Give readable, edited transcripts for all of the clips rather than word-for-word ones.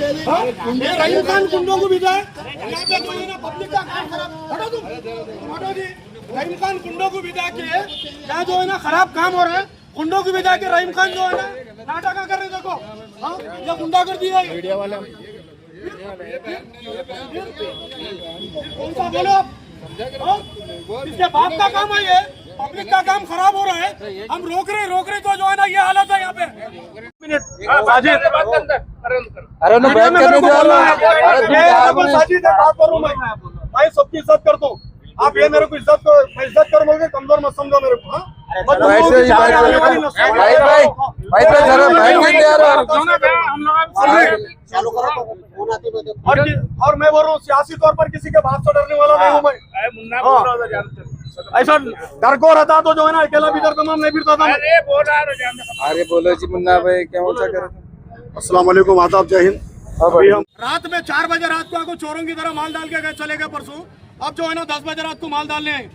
रहीम खान कुंडों को भेजा है यहाँ पे कोई ना पब्लिक का काम खराब हटो तुम हटो जी। रहीम खान कुंडों को भेजा के यहाँ जो है ना खराब काम हो रहा है, कुंडों को भेजा के रहीम खान जो है ना नाटक कर रहे देखो। हाँ ये गुंडा कर दिया मीडिया वाले कौन सा बोलो इसके बाप का काम है, ये पब्लिक का काम खराब हो रहा है, हम रोक रहे तो जो है ना ये हालत है यहाँ पे। साजिद अरे साजिद बात करूँ मैं सबकी इज्जत करता हूँ, आप ये मेरे को इज्जत करोगे, कमजोर मत समझो मेरे को। और मैं बोल रहा हूँ सियासी तौर पर किसी के बात से डरने वाला नहीं हूँ मैं। ऐसा डर को रहता तो जो है ना अकेला भी डरता मैं फिरता था। अरे बोलो जी मुन्ना भाई क्या बोलता कर। अस्सलाम वालेकुम, आदाब, जय हिंद। अभी हम रात में 4 बजे रात को आपको चोरों की तरह माल डाल के गए, चले गए परसों। अब जो है ना 10 बजे रात को माल डालने आए।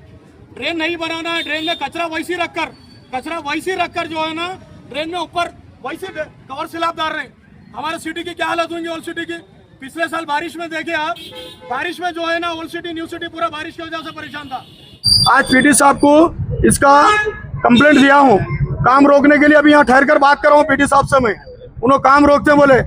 ड्रेन नहीं बनाना है, ड्रेन में कचरा वैसी रखकर जो है ना ड्रेन में ऊपर वैसे कवर स्लैब डाल रहे हैं। हमारे सिटी की क्या हालत होंगी, ओल्ड सिटी की। पिछले साल बारिश में देखे आप, बारिश में जो है ना ओल्ड सिटी न्यू सिटी पूरा बारिश की वजह से परेशान था। आज पीडी साहब को इसका कंप्लेंट दिया हूँ काम रोकने के लिए। अभी यहाँ ठहर कर बात कर रहा हूँ पीडी साहब से मैं। उन्होंने काम रोकते बोले,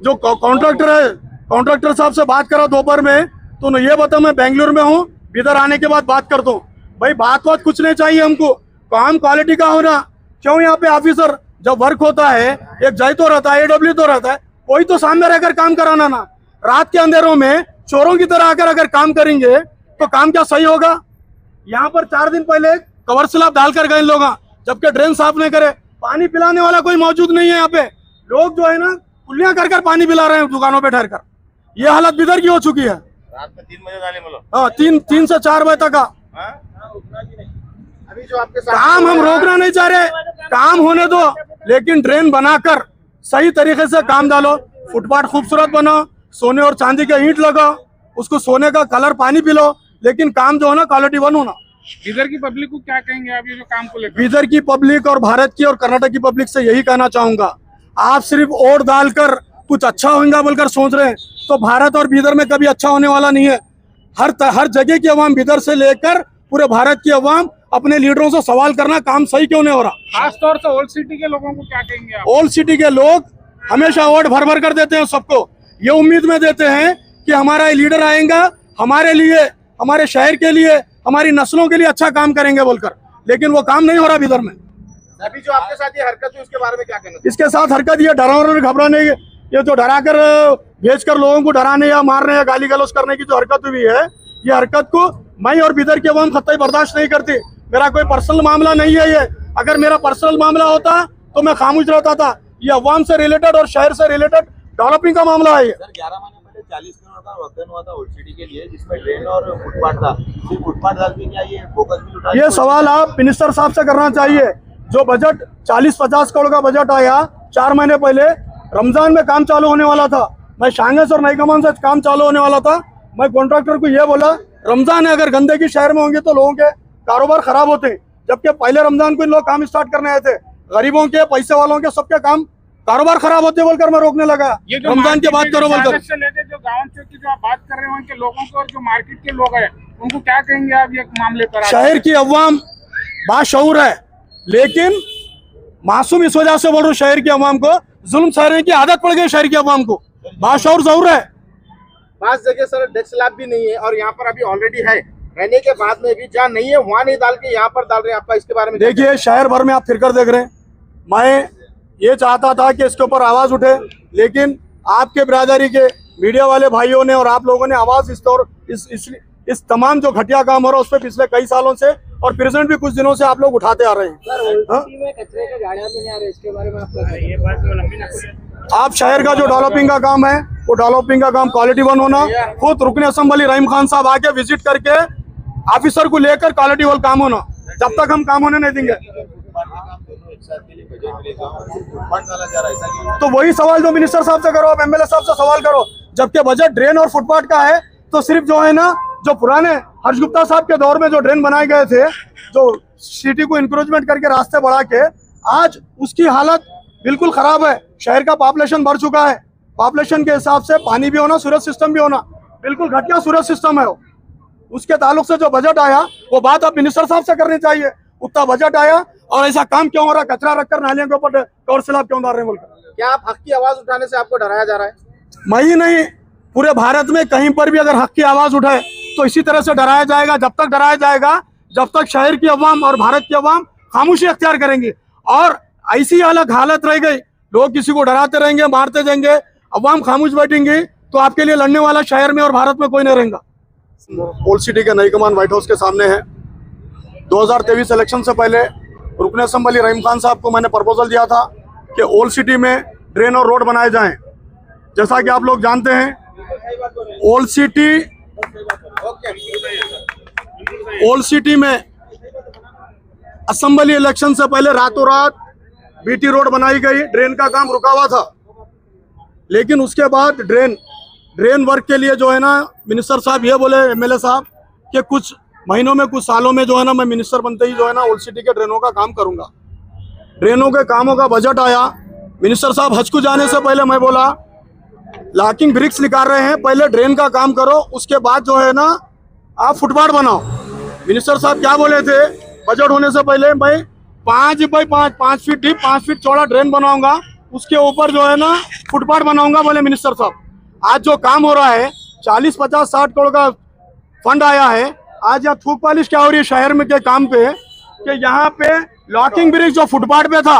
जो कॉन्ट्रैक्टर है कॉन्ट्रैक्टर साहब से बात करा दोपहर में तो उन्हें ये बता मैं बेंगलुरु में हूँ, इधर आने के बाद बात करता हूँ। भाई बात कुछ नहीं चाहिए हमको, काम क्वालिटी का होना। क्यों यहाँ पे ऑफिसर जब वर्क होता है एक जय तो रहता है, एडब्ल्यू तो रहता है, कोई तो सामने रहकर काम कराना ना। रात के अंधेरों में चोरों की तरह आकर अगर काम करेंगे तो काम क्या सही होगा। यहाँ पर 4 दिन पहले कवर स्लैब डालकर गए लोग, जबकि ड्रेन साफ नहीं करे। पानी पिलाने वाला कोई मौजूद नहीं है यहाँ पे। लोग जो है ना कुल्लियां कर पानी पिला रहे हैं दुकानों पे ठहर कर। ये हालत बिदर की हो चुकी है। रात में 3 बजे डाले बोलो। हाँ 3 से 4 बजे तक का। अभी जो आपके काम हम रोकना नहीं चाह रहे, काम होने दो, लेकिन ड्रेन बनाकर सही तरीके से काम डालो। फुटपाथ खूबसूरत बनाओ, सोने और चांदी के ईंट लगाओ, उसको सोने का कलर पानी पिलो, लेकिन काम जो है ना क्वालिटी वन होना। इधर की पब्लिक को क्या कहेंगे आप ये जो काम को लेकर? इधर की पब्लिक और भारत की और कर्नाटक की पब्लिक से यही कहना चाहूंगा, आप सिर्फ वोट डालकर कुछ अच्छा होगा बोलकर सोच रहे हैं तो भारत और बीदर में कभी अच्छा होने वाला नहीं है। हर जगह की अवाम, बीदर से लेकर पूरे भारत की अवाम अपने लीडरों से सवाल करना काम सही क्यों नहीं हो रहा। खास तौर से ओल्ड सिटी के लोगों को क्या कहेंगे आप? ओल्ड सिटी के लोग हमेशा वोट भर कर देते हैं सबको, ये उम्मीद में देते हैं कि हमारा लीडर आएगा हमारे लिए, हमारे शहर के लिए, हमारी नस्लों के लिए अच्छा काम करेंगे बोलकर, लेकिन वो काम नहीं हो रहा बीदर में। अभी जो आपके साथ ये हरकत हुई उसके बारे में क्या कहना? इसके साथ हरकत ये डराने घबराने, ये जो डराकर भेजकर लोगों को डराने या मारने या गाली गलौज करने की जो हरकत हुई है, ये हरकत को मैं और बीदर के अवाम कतई बर्दाश्त नहीं करती। मेरा कोई पर्सनल मामला नहीं है ये। अगर मेरा पर्सनल मामला होता तो मैं खामोश रहता था। ये अवाम से रिलेटेड और शहर से रिलेटेड डेवलपिंग का मामला है। 11 महीने पहले 40 करोड़ का वक्तव्य हुआ था ओल्ड सिटी के लिए, जिसमें ड्रेन और फुटपाथ था। सिर्फ फुटपाथ डाल के क्या ये फोकस भी उठा? ये सवाल आप मिनिस्टर साहब से करना चाहिए। जो बजट 40-50 करोड़ का बजट आया 4 महीने पहले, रमजान में काम चालू होने वाला था। मैं शांगस और नाईकमान से काम चालू होने वाला था। मैं कॉन्ट्रैक्टर को ये बोला, रमजान है, अगर गंदगी शहर में होंगे तो लोगों के कारोबार खराब होते हैं। जबकि पहले रमजान को इन लोग काम स्टार्ट करने आए थे, गरीबों के, पैसे वालों के, सबके काम कारोबार खराब होते बोलकर मैं रोकने लगा। रमजान की बात करो बोलकर। से लेके जो गाँव की जो आप बात कर रहे हो उनके लोगों को और जो मार्केट के लोग हैं उनको क्या कहेंगे आप ये मामले पर? शहर की अवाम बाशऊर है, लेकिन मासूम इस वजह से बोल रहा हूँ, शहर की अवाम को जुल्म सहने की आदत पड़ गई। शहर की अवाम को बाशऊर जरूर है। 5 जगह सर डेस्क स्लैब भी नहीं है और यहाँ पर अभी ऑलरेडी है, रहने के बाद में भी जहाँ नहीं है वहाँ नहीं डाल के यहाँ पर डाल रहे हैं। आपका इसके बारे में देखिए, शहर भर में आप फिरकर देख रहे हैं। मैं ये चाहता था कि इसके ऊपर आवाज उठे, लेकिन आपके बिरादरी के मीडिया वाले भाइयों ने और आप लोगों ने आवाज इस तमाम जो घटिया काम हो रहा है उस पर पिछले कई सालों से और प्रेजेंट भी कुछ दिनों से आप लोग उठाते आ रहे हैं। कचरे के गाड़ियां भी नहीं आ रही, इसके बारे में आप शहर का जो डेवलपिंग का काम है वो डेवलपिंग का काम क्वालिटी वन होना। खुद रुकन असेंबली रहीम खान साहब आके विजिट करके ऑफिसर को लेकर क्वालिटी वाला काम होना। जब तक हम काम होने नहीं देंगे तो वही सवाल जो मिनिस्टर साहब से करो, आप एमएलए साहब से सवाल करो। जबकि बजट ड्रेन और फुटपाथ का है तो सिर्फ जो है ना, जो पुराने हर्ष गुप्ता साहब के दौर में जो ड्रेन बनाए गए थे, जो सिटी को इंक्रोचमेंट करके रास्ते बढ़ा के, आज उसकी हालत बिल्कुल खराब है। शहर का पॉपुलेशन बढ़ चुका है, पॉपुलेशन के हिसाब से पानी भी होना, सूरज सिस्टम भी होना, बिल्कुल घटिया सूरज सिस्टम है वो। उसके ताल्लुक से जो बजट आया वो बात अब मिनिस्टर साहब से करनी चाहिए। उतना बजट आया और ऐसा काम क्यों हो रहा, कचरा रखकर नालियों के ऊपर कवर स्लैब क्यों डाल रहे हैं बोलकर। क्या आप हक की आवाज उठाने से आपको डराया जा रहा है? मैं ही नहीं, पूरे भारत में कहीं पर भी अगर हक की आवाज उठाए तो इसी तरह से डराया जाएगा। जब तक डराया जाएगा, जब तक शहर की अवाम और भारत की अवाम खामोशी अख्तियार करेंगी और ऐसी अलग हालत रह गई, लोग किसी को डराते रहेंगे, मारते जाएंगे, अवाम खामोश बैठेंगी, तो आपके लिए लड़ने वाला शहर में और भारत में कोई नहीं रहेगा। ओल्ड सिटी के नई कमान व्हाइट हाउस के सामने है। 2023 इलेक्शन से पहले रुकन असम्बली रहीम खान साहब को मैंने प्रपोजल दिया था कि ओल्ड सिटी में ड्रेन और रोड बनाए जाएं। जैसा कि आप लोग जानते हैं, ओल्ड सिटी में असेंबली इलेक्शन से पहले रातों रात बीटी रोड बनाई गई, ड्रेन का काम रुका हुआ था। लेकिन उसके बाद ड्रेन वर्क के लिए जो है ना, मिनिस्टर साहब ये बोले, एमएलए साहब, कि कुछ महीनों में, कुछ सालों में जो है ना, मैं मिनिस्टर बनते ही जो है ना ओल्ड सिटी के ड्रेनों का काम करूंगा। ड्रेनों के कामों का बजट आया, मिनिस्टर साहब हज को जाने से पहले मैं बोला लॉकिंग ब्रिक्स निकाल रहे हैं, पहले ड्रेन का काम करो, उसके बाद जो है ना आप फुटपाथ बनाओ। मिनिस्टर साहब क्या बोले थे, बजट होने से पहले, भाई 5 बाई 5 फीट डीप 5 फीट चौड़ा ड्रेन बनाऊंगा, उसके ऊपर जो है ना फुटपाथ बनाऊंगा, बोले मिनिस्टर साहब। आज जो काम हो रहा है, 40, 50, 60 करोड़ का फंड आया है। आज यहाँ थूक पालिश क्या हो रही है शहर में के काम पे, कि यहाँ पे लॉकिंग ब्रिज जो फुटपाथ पे था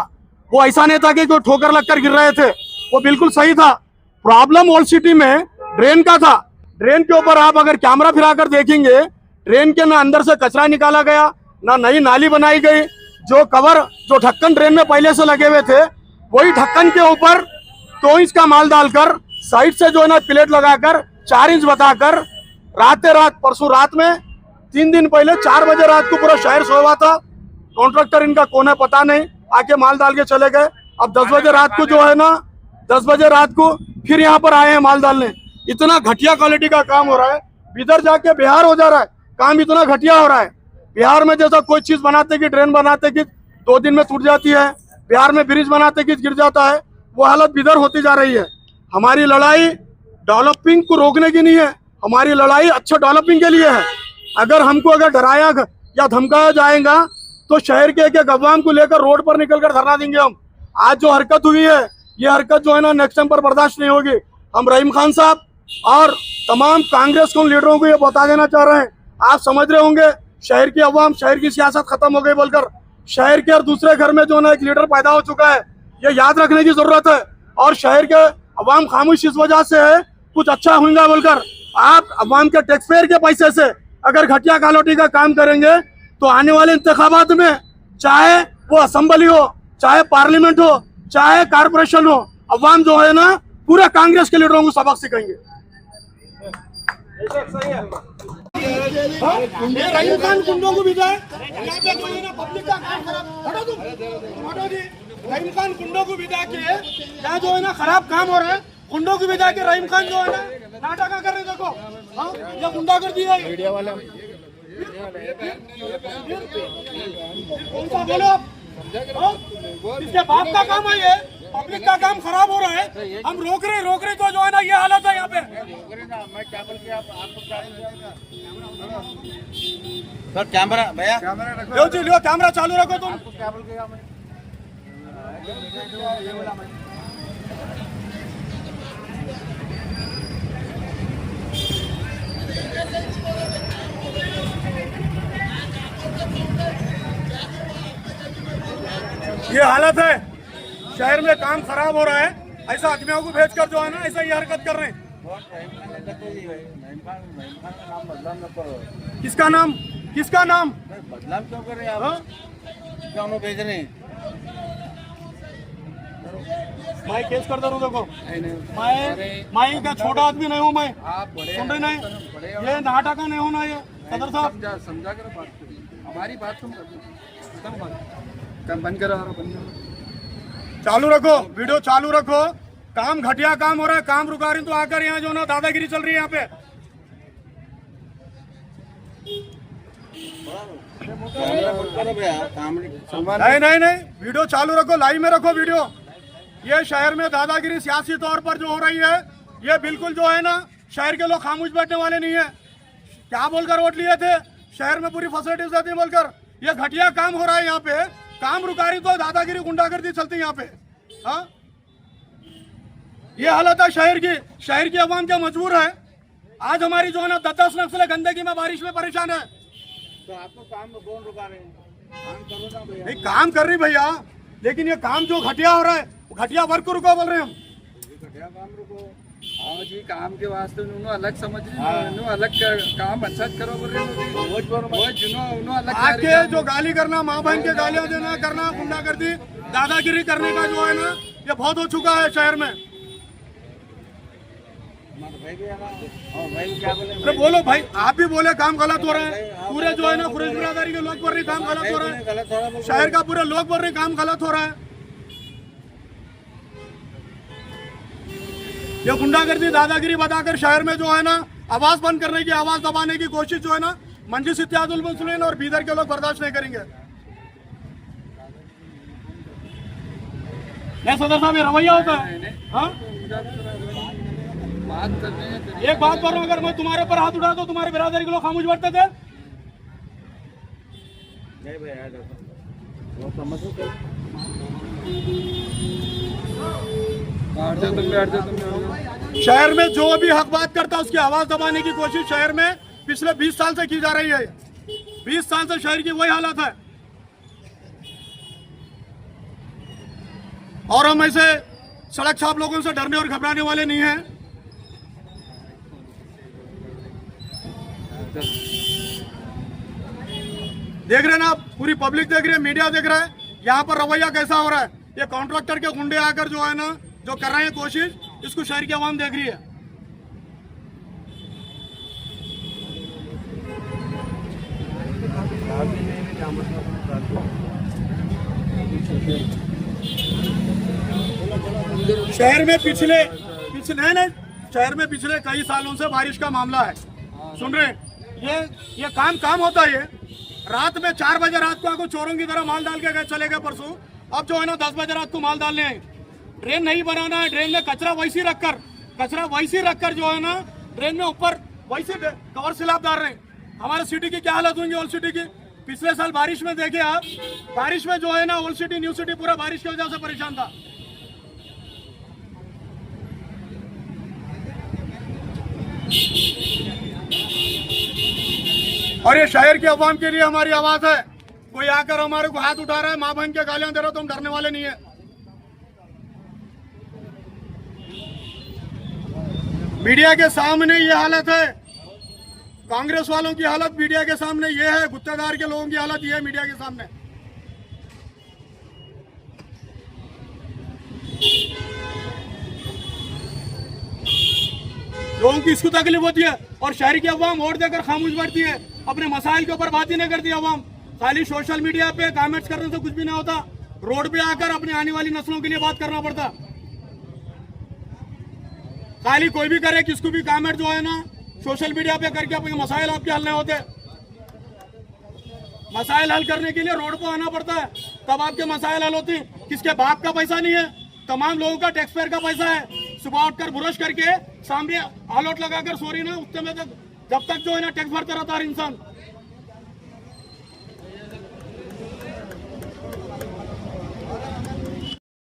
वो ऐसा नहीं था कि कोई ठोकर लगकर गिर रहे थे, वो बिल्कुल सही था। प्रॉब्लम ओल्ड सिटी में ड्रेन का था। ड्रेन के ऊपर आप अगर कैमरा फिराकर देखेंगे, ड्रेन के ना अंदर से कचरा निकाला गया, ना नई नाली बनाई गई। जो कवर, जो ढक्कन ड्रेन में पहले से लगे हुए थे, वही ढक्कन के ऊपर 2 इंच का माल डालकर, साइड से जो है ना प्लेट लगाकर 4 इंच बताकर, रात परसों रात में 3 दिन पहले 4 बजे रात को पूरा शहर सोया हुआ था। कॉन्ट्रैक्टर इनका कौन है पता नहीं, आके माल डाल के चले गए। अब 10 बजे रात को जो है ना, 10 बजे रात को फिर यहाँ पर आए हैं माल डालने। इतना घटिया क्वालिटी का काम हो रहा है, इधर जाके बिहार हो जा रहा है, काम इतना घटिया हो रहा है। बिहार में जैसा कोई चीज बनाते कि ड्रेन बनाते कि 2 दिन में टूट जाती है, बिहार में ब्रिज बनाते कि गिर जाता है, वो हालत इधर होती जा रही है। हमारी लड़ाई डेवलपिंग को रोकने की नहीं है, हमारी लड़ाई अच्छा डेवलपिंग के लिए है। अगर डराया या धमकाया जाएगा तो शहर के एक अवाम को लेकर रोड पर निकलकर धरना देंगे हम। आज जो हरकत हुई है, ये हरकत जो है ना नेक्स्ट टाइम पर बर्दाश्त नहीं होगी। हम रहीम खान साहब और तमाम कांग्रेस के लीडरों को ये बता देना चाह रहे हैं, आप समझ रहे होंगे शहर की अवाम, शहर की सियासत खत्म हो गई बोलकर, शहर के और दूसरे घर में जो ना एक लीडर पैदा हो चुका है, ये याद रखने की जरूरत है। और शहर के अवाम खामोश इस वजह से है, कुछ अच्छा होगा बोलकर। आप अवाम के टैक्स पेयर के पैसे से अगर घटिया क्वालिटी का काम करेंगे तो आने वाले इंतखाबात में, चाहे वो असेंबली हो, चाहे पार्लियामेंट हो, चाहे कारपोरेशन हो, अवाम जो है ना पूरे कांग्रेस के लीडरों को सबक सिखाएंगे। रहीम खान गुंडों को भी जाए, यहाँ पे कोई ना पब्लिक का काम खराब, हटो तुम, हटो जी। रहीम खान गुंडों को भी जाके यहाँ जो है ना खराब काम हो रहा है, गुंडों को भी जाके रहीम खान जो है ना नाटक कर रहे, देखो हाँ ये गुंडा कर दिया है। मीडिया वाले बोलो, इसके बाप का काम है ये, पब्लिक का काम खराब हो रहा है, हम रोक रहे तो जो है ना ये हालत है यहाँ पे। सर कैमरा भैया, लो जी लो, कैमरा चालू रखो तुम। ये हालत है, शहर में काम खराब हो रहा है, ऐसा आदमियों को भेजकर जो है ना ऐसा ही हरकत कर रहे हैं। किसका नाम बदनाम क्यों कर रहे हैं आप? क्या भेज रहे हैं? मैं केस करता रहूँ, देखो मैं क्या छोटा आदमी नहीं हूँ, मैं सुन रहे नहीं, ये नाटक नहीं होना, ये सदर साहब समझा कर बात करिए, हमारी बात सुन बंद करो, चालू रखो, वीडियो चालू रखो। काम घटिया काम हो रहा है, काम रुका रहे तो आकर यहाँ जो ना दादागिरी चल रही है यहाँ पे। नहीं, वीडियो चालू रखो, लाइव में रखो वीडियो। ये शहर में दादागिरी सियासी तौर पर जो हो रही है, ये बिल्कुल जो है ना, शहर के लोग खामोश बैठने वाले नहीं है। क्या बोलकर वोट लिए थे? शहर में पूरी फैसिलिटीज देती है बोलकर। ये घटिया काम हो रहा है यहाँ पे। काम रुकारी तो दादागिरी गुंडागर्दी चलती है यहाँ पे। हाँ, ये हालत है शहर की। शहर की आवाम क्या मजबूर है। आज हमारी जो है ना 10 नस्लें गंदगी में बारिश में परेशान है। तो आपको काम में कौन रुका रहे हैं? काम करो ना भैया। नहीं, काम कर रही भैया, लेकिन ये काम जो घटिया हो रहा है, घटिया वर्क को रुको बोल रहे हैं हम। घटिया काम रुको। हाँ जी, काम के वास्ते उन्होंने अलग समझ रहे, अलग काम अच्छा करो बोल रहे हैं। अलग आके जो गाली करना, माँ बहन के गालियां देना करना, गुंडागर्दी दादागिरी करने का जो है ना, ये बहुत हो चुका है शहर में। भाई भी आना। हाँ, भाई क्या बोले? अरे बोलो भाई, आप भी बोले काम गलत हो रहा है। पूरे जो है ना खुरेज बिरादरी के लोग बोल रहे काम गलत हो रहा है। गलत हो रहा है। शहर का पूरे लोग बोल रहे काम गलत हो रहा है। ये गुंडागर्दी दादागिरी बताकर शहर में जो है ना आवाज बंद करने की, आवाज दबाने की कोशिश जो है ना, मंजिल इत्यादुल मुस्लिमीन और बीदर के लोग बर्दाश्त नहीं करेंगे। नहीं सदर साहब, ये रवैया होता है। हाँ, बात करने हैं। एक बात कर रहा हूँ, अगर मैं तुम्हारे ऊपर हाथ उठा तो तुम्हारे बिरादरी के लोग खामोश बैठते थे? नहीं भैया, वो समझो क्या? शहर में जो भी हक बात करता है उसकी आवाज दबाने की कोशिश शहर में पिछले 20 साल से की जा रही है। 20 साल से शहर की वही हालत है। और हम ऐसे सड़क छाप लोगों से डरने और घबराने वाले नहीं हैं। देख रहे हैं ना आप, पूरी पब्लिक देख रही है, मीडिया देख रहा है यहाँ पर रवैया कैसा हो रहा है। ये कॉन्ट्रैक्टर के गुंडे आकर जो है ना, जो कर रहे हैं कोशिश, इसको शहर की आवाम देख रही है। शहर में पिछले शहर में पिछले कई सालों से बारिश का मामला है। सुन रहे हैं? ये काम होता है। ये रात में 4 बजे रात को आपको चोरों की तरह माल डाल के गए, चले गए परसों। अब जो है ना 10 बजे रात को माल डालने आए। ड्रेन नहीं बनाना है, ड्रेन में कचरा वैसी रखकर जो है ना, ड्रेन में ऊपर वैसे कवर स्लैब डाल रहे हैं। हमारे सिटी की क्या हालत होंगी, ओल्ड सिटी की। पिछले साल बारिश में देखे आप, बारिश में जो है ना ओल्ड सिटी, न्यू सिटी पूरा बारिश की वजह से परेशान था। और ये शहर की आवाम के लिए हमारी आवाज है। कोई आकर हमारे को हाथ उठा रहा है, माँ बहन के गालियां दे रहा है, तो हम डरने वाले नहीं है। मीडिया के सामने ये हालत है। कांग्रेस वालों की हालत मीडिया के सामने ये है, गुत्तेदार के लोगों की हालत ये है मीडिया के सामने। लोगों की इसको तकलीफ होती है और शहर की आवाम वोट देकर खामोश बैठती है। अपने मसाइल के ऊपर बात ही नहीं करती आवाम। खाली सोशल मीडिया पे कमेंट्स करने से कुछ भी नहीं होता। रोड पे आकर अपनी आने वाली नस्लों के लिए बात करना पड़ता। खाली कोई भी करे, किसको भी कमेंट जो है ना सोशल मीडिया पे करके अपने मसाइल आपके हल नहीं होते। मसाइल हल करने के लिए रोड पर आना पड़ता है, तब आपके मसाइल हल होते। किसके बाप का पैसा नहीं है, तमाम लोगों का टैक्स पेयर का पैसा है। सुबह उठकर ब्रश करके सामने आलोट लगाकर सो रही ना, उतने में तक जब तक जो है ना टैक्स भरता रहता है इंसान।